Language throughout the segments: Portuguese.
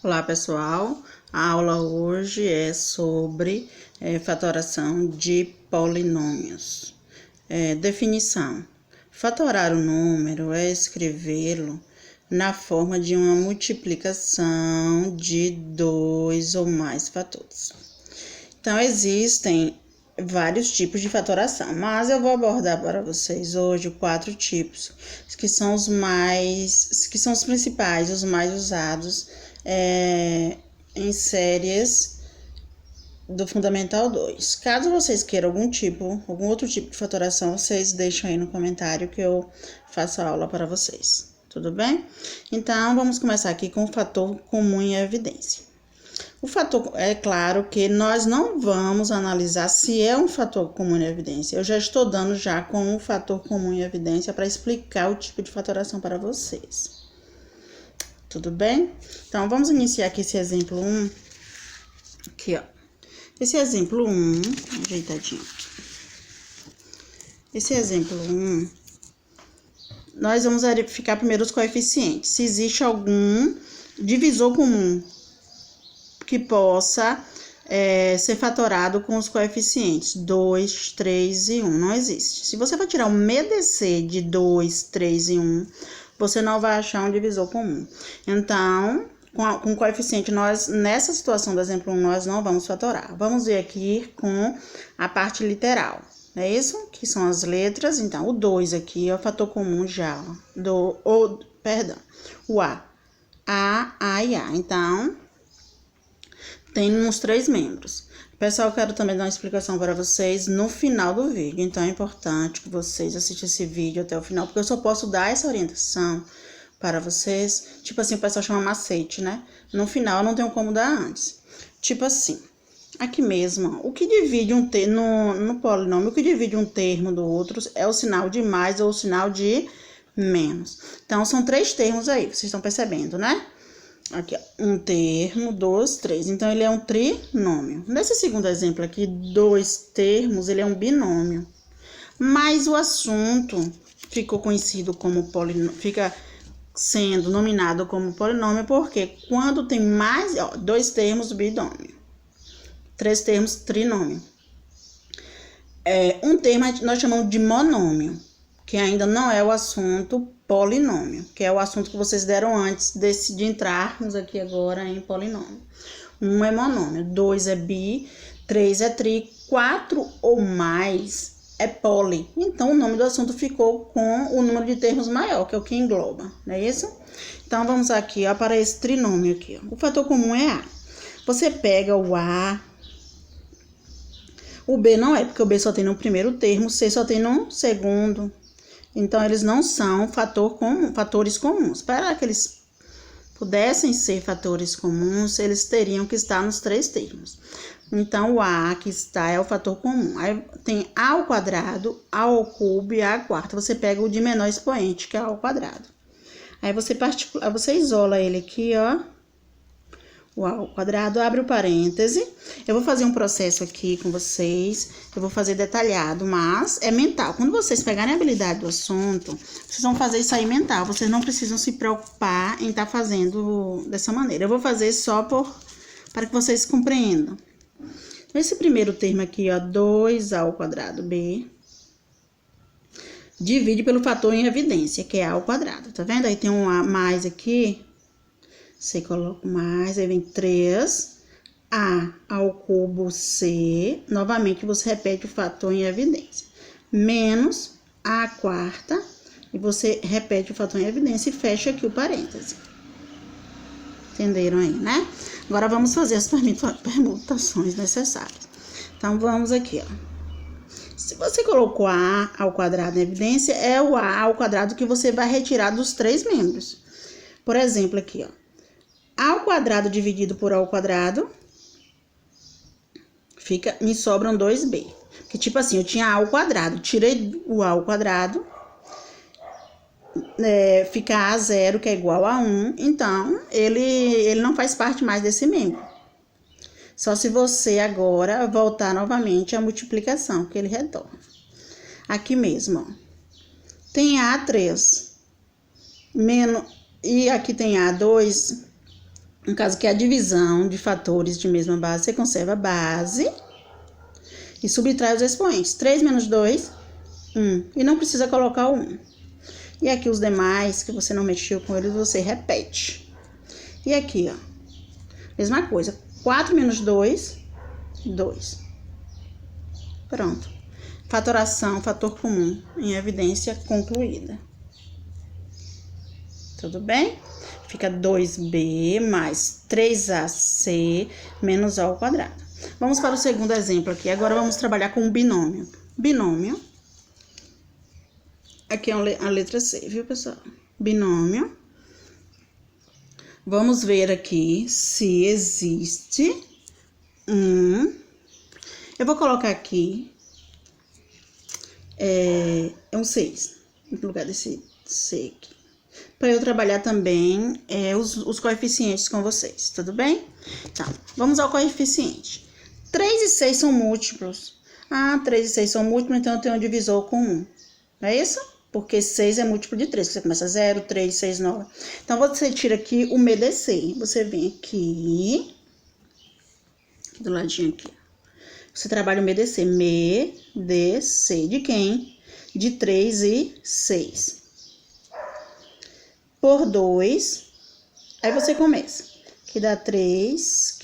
Olá pessoal, a aula hoje é sobre fatoração de polinômios. Definição: fatorar o número é escrevê-lo na forma de uma multiplicação de dois ou mais fatores. Então, existem vários tipos de fatoração, mas eu vou abordar para vocês hoje 4 tipos, que são os principais, os mais usados em séries do Fundamental 2. Caso vocês queiram algum outro tipo de fatoração, vocês deixam aí no comentário que eu faço a aula para vocês. Tudo bem? Então, vamos começar aqui com o fator comum em evidência. O fator, é claro que nós não vamos analisar se é um fator comum em evidência. Eu já estou dando já com o fator comum em evidência para explicar o tipo de fatoração para vocês. Tudo bem? Então, vamos iniciar aqui esse exemplo 1. Aqui, ó. Esse exemplo 1, ajeitadinho. Esse exemplo 1, nós vamos verificar primeiro os coeficientes. Se existe algum divisor comum que possa ser fatorado com os coeficientes 2, 3 e 1. Não existe. Se você for tirar um MEDC de 2, 3 e 1, você não vai achar um divisor comum. Então, com o coeficiente, nessa situação do exemplo 1, nós não vamos fatorar. Vamos ver aqui com a parte literal. É isso? Que são as letras. Então, o 2 aqui é o fator comum já. O A. A e A. Então, temos 3 membros. Pessoal, eu quero também dar uma explicação para vocês no final do vídeo. Então, é importante que vocês assistam esse vídeo até o final, porque eu só posso dar essa orientação para vocês. Tipo assim, o pessoal chama macete, né? No final, eu não tenho como dar antes. Tipo assim, aqui mesmo, ó, o que divide no polinômio, o que divide um termo do outro é o sinal de mais ou o sinal de menos. Então, são 3 termos aí, vocês estão percebendo, né? Aqui, ó, um termo, 2, 3. Então, ele é um trinômio. Nesse segundo exemplo aqui, 2 termos, ele é um binômio. Mas o assunto ficou conhecido como polinômio, fica sendo nominado como polinômio porque quando tem mais, 2 termos, binômio. 3 termos, trinômio. Um termo nós chamamos de monômio, que ainda não é o assunto polinômio, que é o assunto que vocês deram antes de entrarmos aqui agora em polinômio. 1 é monômio, 2 é bi, 3 é tri, 4 ou mais é poli. Então, o nome do assunto ficou com o número de termos maior, que é o que engloba, não é isso? Então, vamos aqui, ó, para esse trinômio aqui, ó. O fator comum é A. Você pega o A, o B não é, porque o B só tem no primeiro termo, o C só tem no segundo. Então, eles não são fatores comuns. Para que eles pudessem ser fatores comuns, eles teriam que estar nos 3 termos. Então, o A que está é o fator comum. Aí tem A ao quadrado, A ao cubo e A à quarta. Você pega o de menor expoente, que é A ao quadrado. Aí você isola ele aqui, ó. O A ao quadrado, abre o parêntese. Eu vou fazer um processo aqui com vocês. Eu vou fazer detalhado, mas é mental. Quando vocês pegarem a habilidade do assunto, vocês vão fazer isso aí mental. Vocês não precisam se preocupar em estar fazendo dessa maneira. Eu vou fazer só para que vocês compreendam. Esse primeiro termo aqui, ó, 2A ao quadrado B, divide pelo fator em evidência, que é A ao quadrado, tá vendo? Aí tem um A mais aqui, você coloca mais, aí vem 3A ao cubo C, novamente você repete o fator em evidência, menos A à quarta, e você repete o fator em evidência e fecha aqui o parêntese. Entenderam aí, né? Agora, vamos fazer as permutações necessárias. Então, vamos aqui, ó. Se você colocou A ao quadrado em evidência, é o A ao quadrado que você vai retirar dos 3 membros. Por exemplo, aqui, ó. A ao quadrado dividido por A ao quadrado, me sobram 2B. Que tipo assim, eu tinha A ao quadrado, tirei o A ao quadrado, fica A0, que é igual a 1, então ele não faz parte mais desse membro. Só se você agora voltar novamente à multiplicação, que ele retorna. Aqui mesmo, ó. Tem A3, e aqui tem A2, No caso que é a divisão de fatores de mesma base, você conserva a base e subtrai os expoentes. 3 menos 2, 1. E não precisa colocar o 1. E aqui os demais, que você não mexeu com eles, você repete. E aqui, ó, mesma coisa. 4 menos 2, 2. Pronto. Fatoração, fator comum, em evidência concluída. Tudo bem? Fica 2b mais 3ac menos a ao quadrado. Vamos para o segundo exemplo aqui. Agora vamos trabalhar com um binômio. Binômio. Aqui é a letra C, viu, pessoal? Binômio. Vamos ver aqui se existe eu vou colocar aqui um 6 no lugar desse C aqui, para eu trabalhar também os coeficientes com vocês, tudo bem? Então, vamos ao coeficiente. 3 e 6 são múltiplos. 3 e 6 são múltiplos, então eu tenho um divisor com 1. Não é isso? Porque 6 é múltiplo de 3. Você começa 0, 3, 6, 9. Então, você tira aqui o MDC. Você vem aqui, do ladinho aqui. Você trabalha o MDC. MDC de quem? De 3 e 6. Por 2. Aí você começa. Que dá 3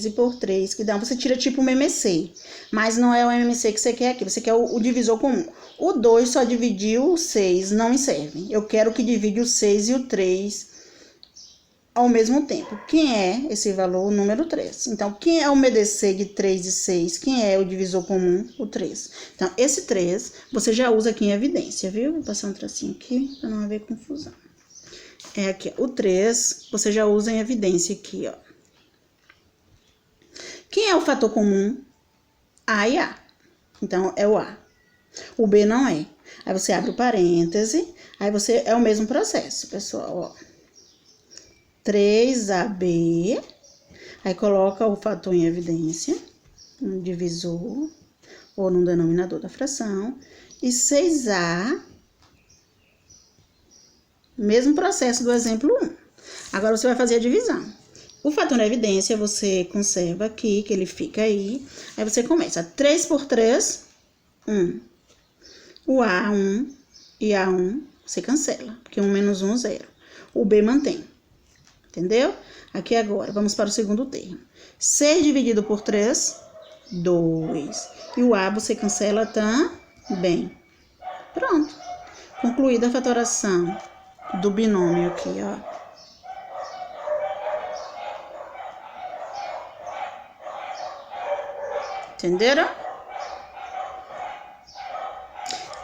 e por 3, que dá... Você tira tipo o MMC. Mas não é o MMC que você quer aqui. Você quer o divisor comum. O 2 só dividiu o 6, não me serve. Eu quero que divide o 6 e o 3 ao mesmo tempo. Quem é esse valor? O número 3. Então, quem é o MDC de 3 e 6? Quem é o divisor comum? O 3. Então, esse 3 você já usa aqui em evidência, viu? Vou passar um tracinho aqui para não haver confusão. É aqui, ó. O 3 você já usa em evidência aqui, ó. Quem é o fator comum? A e A. Então, é o A. O B não é. Aí você abre o parêntese, aí você... É o mesmo processo, pessoal, ó. 3AB, aí coloca o fator em evidência, no divisor, ou no denominador da fração, e 6A, mesmo processo do exemplo 1. Agora, você vai fazer a divisão. O fator na evidência, você conserva aqui, que ele fica aí, aí você começa, 3 por 3, 1. O A, 1, e A1, você cancela, porque 1 menos 1, 0. O B mantém. Entendeu? Aqui agora, vamos para o segundo termo. 6 dividido por 3, 2. E o A você cancela também. Pronto. Concluída a fatoração do binômio aqui, ó. Entenderam?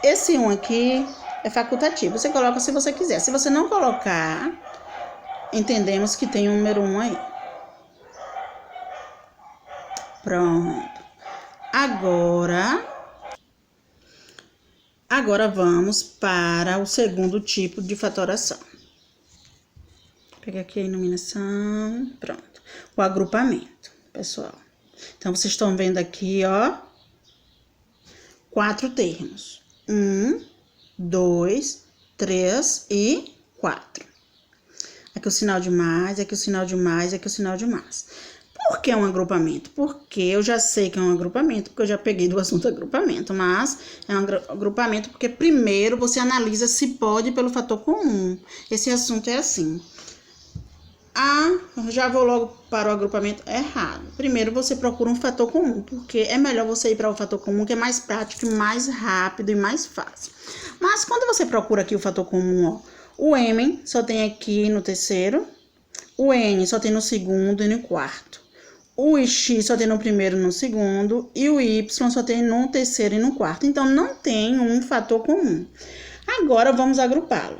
Esse 1 aqui é facultativo. Você coloca se você quiser. Se você não colocar... Entendemos que tem um número 1 aí. Pronto. Agora vamos para o segundo tipo de fatoração. Vou pegar aqui a iluminação. Pronto. O agrupamento, pessoal. Então, vocês estão vendo aqui, ó, 4 termos. 1, 2, 3 e 4. Aqui o sinal de mais, aqui o sinal de mais, aqui o sinal de mais. Por que um agrupamento? Porque eu já sei que é um agrupamento, porque eu já peguei do assunto agrupamento, mas é um agrupamento porque primeiro você analisa se pode pelo fator comum. Esse assunto é assim. Já vou logo para o agrupamento errado. Primeiro você procura um fator comum, porque é melhor você ir para o fator comum, que é mais prático, mais rápido e mais fácil. Mas quando você procura aqui o fator comum, ó, o M só tem aqui no terceiro, o N só tem no segundo e no quarto. O X só tem no primeiro e no segundo, e o Y só tem no terceiro e no quarto. Então, não tem um fator comum. Agora, vamos agrupá-lo.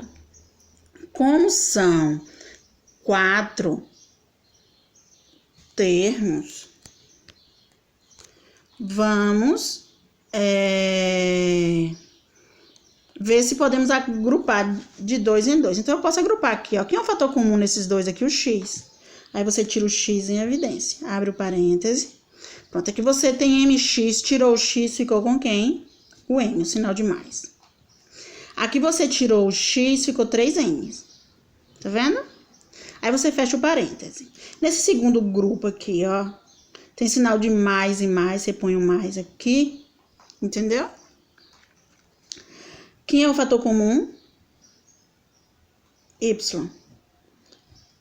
Como são 4 termos, vamos ver se podemos agrupar de 2 em 2. Então, eu posso agrupar aqui, ó. Quem é o fator comum nesses dois aqui? O X. Aí, você tira o X em evidência. Abre o parêntese. Pronto, aqui você tem MX, tirou o X, ficou com quem? O M, o sinal de mais. Aqui você tirou o X, ficou 3 N's. Tá vendo? Aí você fecha o parêntese. Nesse segundo grupo aqui, ó, tem sinal de mais e mais, você põe o mais aqui, entendeu? Quem é o fator comum? Y.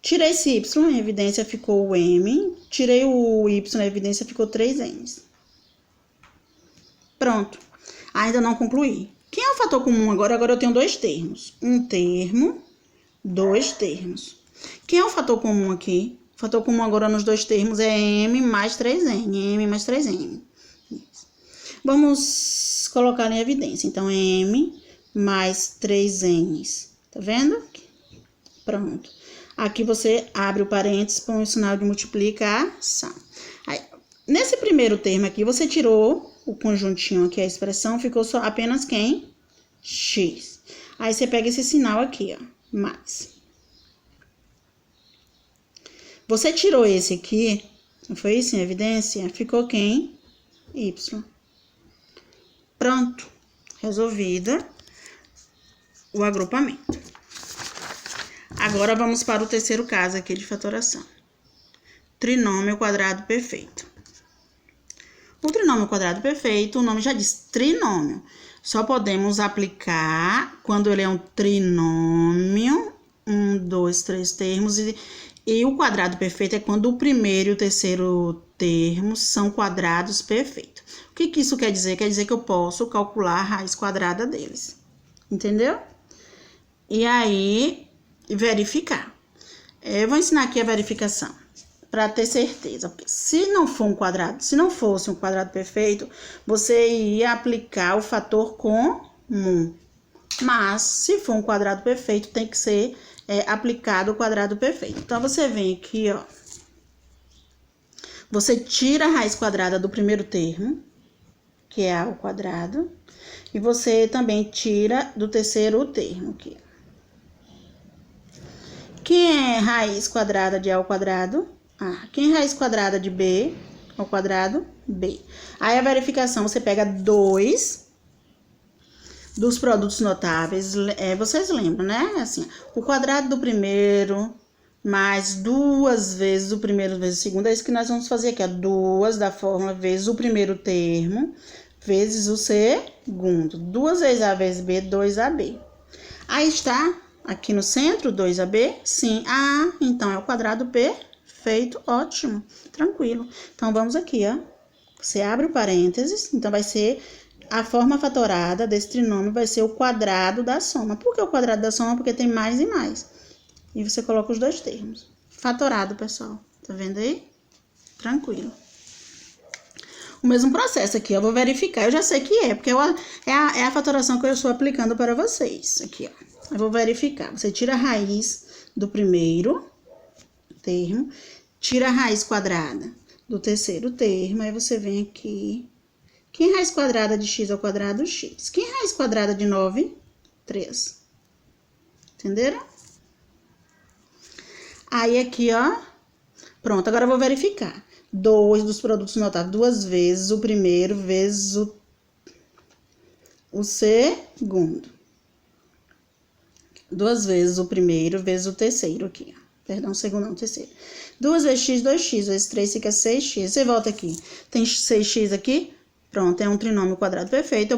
Tirei esse Y, em evidência ficou o M. Tirei o Y, em evidência ficou 3M's. Pronto. Ainda não concluí. Quem é o fator comum agora? Agora eu tenho dois termos. Um termo, dois termos. Quem é o fator comum aqui? O fator comum agora nos dois termos é M mais 3N. M mais 3M. Vamos colocar em evidência. Então, M mais 3N's. Tá vendo? Pronto. Aqui você abre o parênteses, põe o sinal de multiplicação. Aí, nesse primeiro termo aqui, você tirou o conjuntinho aqui, a expressão, ficou só apenas quem? X. Aí você pega esse sinal aqui, ó, mais. Você tirou esse aqui, não foi isso em evidência? Ficou quem? Y. Pronto. Resolvida o agrupamento. Agora, vamos para o terceiro caso aqui de fatoração. Trinômio quadrado perfeito. O trinômio quadrado perfeito, o nome já diz trinômio. Só podemos aplicar quando ele é um trinômio, 1, 2, 3 termos, e o quadrado perfeito é quando o primeiro e o terceiro termo são quadrados perfeitos. O que isso quer dizer? Quer dizer que eu posso calcular a raiz quadrada deles. Entendeu? E aí, verificar. Eu vou ensinar aqui a verificação, para ter certeza. Porque se não for um quadrado, se não fosse um quadrado perfeito, você ia aplicar o fator comum. Mas, se for um quadrado perfeito, tem que ser aplicado o quadrado perfeito. Então, você vem aqui, ó. Você tira a raiz quadrada do primeiro termo, que é A ao quadrado. E você também tira do terceiro termo, aqui. Quem é raiz quadrada de A ao quadrado? A. Quem é raiz quadrada de B ao quadrado? B. Aí a verificação, você pega 2 dos produtos notáveis. Vocês lembram, né? Assim, o quadrado do primeiro mais 2 vezes o primeiro vezes o segundo. É isso que nós vamos fazer aqui, ó. 2 da fórmula vezes o primeiro termo vezes o segundo. 2 vezes A vezes B, 2AB. Aí está... Aqui no centro, 2AB, sim. Ah, então é o quadrado perfeito, ótimo, tranquilo. Então, vamos aqui, ó. Você abre o parênteses, então vai ser a forma fatorada desse trinômio, vai ser o quadrado da soma. Por que o quadrado da soma? Porque tem mais e mais. E você coloca os dois termos. Fatorado, pessoal. Tá vendo aí? Tranquilo. O mesmo processo aqui, eu vou verificar. Eu já sei que porque é a fatoração que eu estou aplicando para vocês. Aqui, ó. Eu vou verificar. Você tira a raiz do primeiro termo, tira a raiz quadrada do terceiro termo, aí você vem aqui. Quem é raiz quadrada de x ao quadrado? X. Quem é raiz quadrada de 9? 3. Entenderam? Aí aqui, ó. Pronto, agora eu vou verificar. 2 dos produtos notáveis, 2 vezes o primeiro vezes o segundo. 2 vezes o primeiro vezes o terceiro aqui, ó. Perdão, o segundo não, o terceiro. 2 vezes x, 2x, vezes 3 fica 6x. Você volta aqui. Tem 6x aqui? Pronto, é um trinômio quadrado perfeito.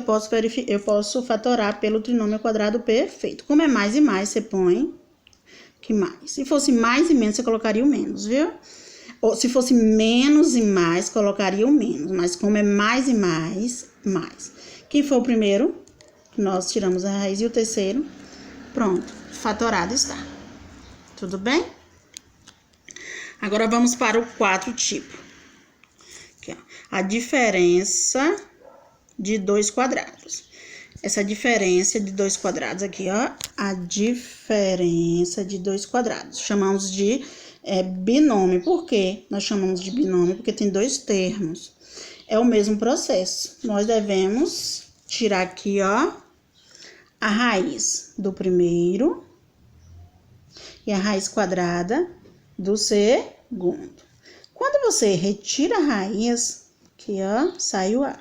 Eu posso fatorar pelo trinômio quadrado perfeito. Como é mais e mais, você põe que mais. Se fosse mais e menos, você colocaria o menos, viu? Ou se fosse menos e mais, colocaria o menos. Mas como é mais e mais, mais. Quem foi o primeiro? Nós tiramos a raiz e o terceiro. Pronto, fatorado está. Tudo bem? Agora, vamos para o 4 tipo. Aqui, ó. A diferença de 2 quadrados. Essa diferença de 2 quadrados aqui, ó. A diferença de 2 quadrados. Chamamos de binômio. Por quê? Nós chamamos de binômio porque tem 2 termos. É o mesmo processo. Nós devemos tirar aqui, ó, a raiz do primeiro e a raiz quadrada do segundo. Quando você retira a raiz, aqui, ó, sai o A.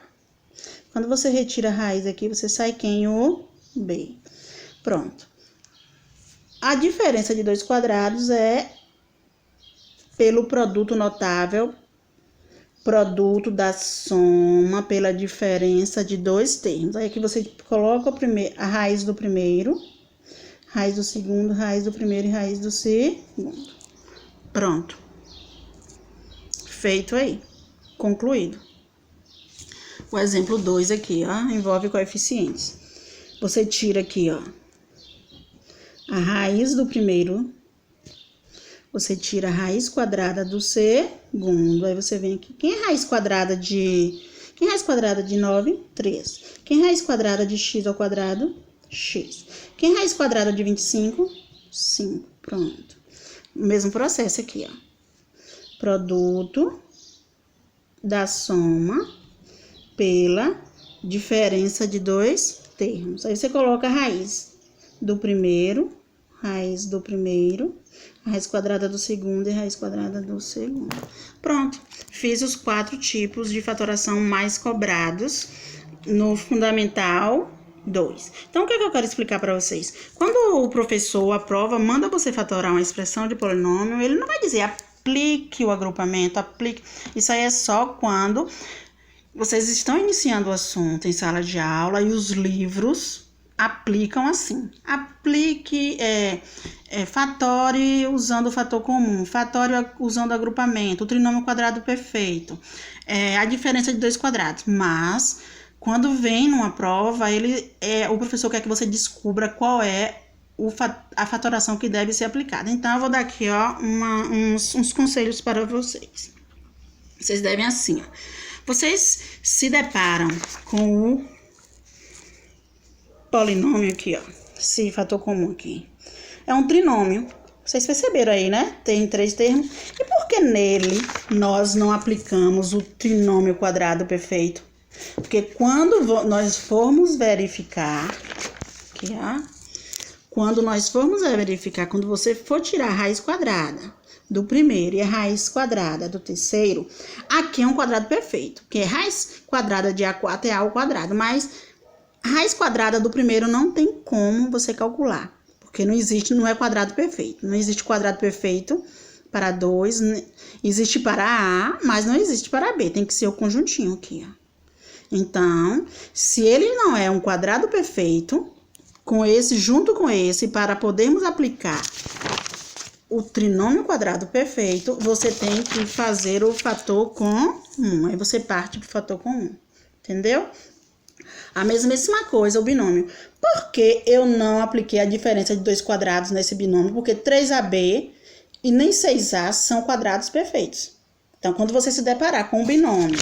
Quando você retira a raiz aqui, você sai quem? O B. Pronto. A diferença de 2 quadrados é pelo produto notável, produto da soma pela diferença de dois termos. Aí aqui você coloca a raiz do primeiro, raiz do segundo, raiz do primeiro e raiz do segundo. Pronto. Feito aí. Concluído. O exemplo 2 aqui, ó, envolve coeficientes. Você tira aqui, ó, a raiz do primeiro, você tira a raiz quadrada do segundo. Aí você vem aqui. Quem é raiz quadrada de 9? 3. Quem é raiz quadrada de x ao quadrado? X. Quem é raiz quadrada de 25? 5. Pronto. O mesmo processo aqui, ó. Produto da soma pela diferença de dois termos. Aí você coloca a raiz do primeiro, a raiz quadrada do segundo e a raiz quadrada do segundo. Pronto, fiz os 4 tipos de fatoração mais cobrados no Fundamental 2. Então, o que eu quero explicar para vocês? Quando o professor, a prova, manda você fatorar uma expressão de polinômio, ele não vai dizer aplique o agrupamento, aplique. Isso aí é só quando vocês estão iniciando o assunto em sala de aula e os livros aplicam assim. Aplique, fatore usando o fator comum, fatore usando o agrupamento, o trinômio quadrado perfeito, a diferença de dois quadrados. Mas, quando vem numa prova, o professor quer que você descubra qual é a fatoração que deve ser aplicada. Então, eu vou dar aqui, ó, uns conselhos para vocês. Vocês devem assim, ó. Vocês se deparam com o polinômio aqui, ó, esse fator comum aqui. É um trinômio. Vocês perceberam aí, né? Tem 3 termos. E por que nele nós não aplicamos o trinômio quadrado perfeito? Porque quando nós formos verificar, aqui, ó, quando você for tirar a raiz quadrada do primeiro e a raiz quadrada do terceiro, aqui é um quadrado perfeito, que é raiz quadrada de A4 é A ao quadrado, mas a raiz quadrada do primeiro não tem como você calcular, porque não é quadrado perfeito. Não existe quadrado perfeito para 2, existe para A, mas não existe para B, tem que ser o conjuntinho aqui, ó. Então, se ele não é um quadrado perfeito, junto com esse, para podermos aplicar o trinômio quadrado perfeito, você tem que fazer o fator comum. Aí você parte para o fator comum, entendeu? A mesmíssima coisa, o binômio. Por que eu não apliquei a diferença de dois quadrados nesse binômio? Porque 3AB e nem 6A são quadrados perfeitos. Então, quando você se deparar com um binômio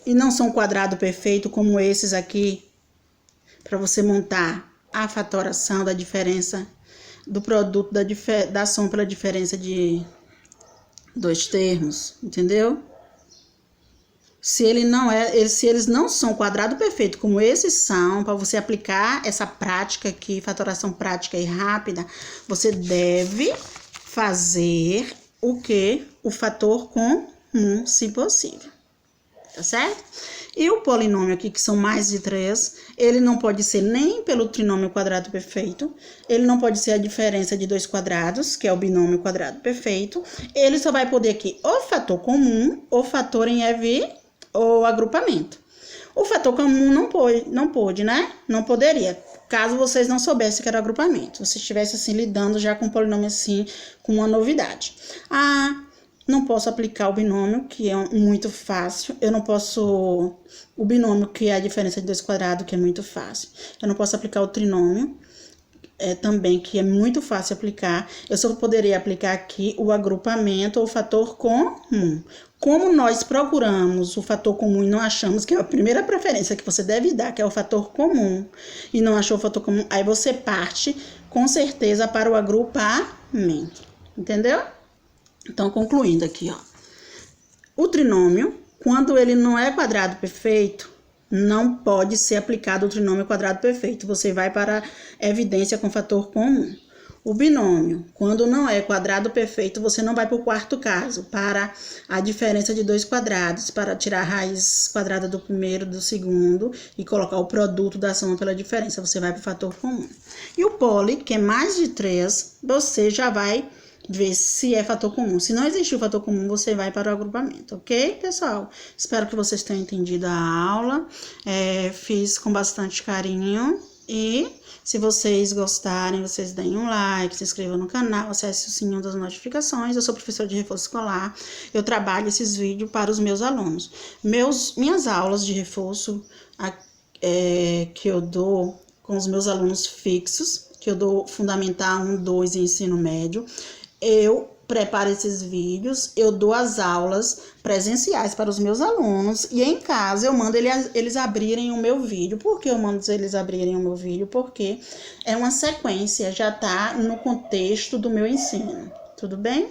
e não são quadrado perfeito como esses aqui, para você montar a fatoração da diferença do produto da soma pela diferença de dois termos, entendeu? Se eles não são quadrado perfeito como esses são, para você aplicar essa prática aqui, fatoração prática e rápida, você deve fazer o quê? O fator comum, se possível. Tá certo? E o polinômio aqui, que são mais de 3, ele não pode ser nem pelo trinômio quadrado perfeito, ele não pode ser a diferença de dois quadrados, que é o binômio quadrado perfeito, ele só vai poder aqui o fator comum, o fator em EV ou agrupamento. O fator comum não pôde, né? Não poderia, caso vocês não soubessem que era agrupamento. Você estivesse assim lidando já com o polinômio assim, com uma novidade. Não posso aplicar o binômio, que é muito fácil. Eu não posso... O binômio, que é a diferença de dois quadrados, que é muito fácil. Eu não posso aplicar o trinômio, também, que é muito fácil aplicar. Eu só poderia aplicar aqui o agrupamento ou o fator comum. Como nós procuramos o fator comum e não achamos, que é a primeira preferência que você deve dar, que é o fator comum, e não achou o fator comum, aí você parte, com certeza, para o agrupamento. Entendeu? Então, concluindo aqui, ó. O trinômio, quando ele não é quadrado perfeito, não pode ser aplicado o trinômio quadrado perfeito. Você vai para a evidência com fator comum. O binômio, quando não é quadrado perfeito, você não vai para o quarto caso, para a diferença de dois quadrados, para tirar a raiz quadrada do primeiro, do segundo e colocar o produto da soma pela diferença. Você vai para o fator comum. E o poli, que é mais de 3, você já vai ver se é fator comum. Se não existir o fator comum, você vai para o agrupamento, ok, pessoal? Espero que vocês tenham entendido a aula. Fiz com bastante carinho. E se vocês gostarem, vocês deem um like, se inscrevam no canal, acesse o sininho das notificações. Eu sou professora de reforço escolar. Eu trabalho esses vídeos para os meus alunos. Minhas aulas de reforço que eu dou com os meus alunos fixos, que eu dou Fundamental 1, 2 e Ensino Médio, eu preparo esses vídeos, eu dou as aulas presenciais para os meus alunos e em casa eu mando eles abrirem o meu vídeo. Por que eu mando eles abrirem o meu vídeo? Porque é uma sequência, já está no contexto do meu ensino. Tudo bem?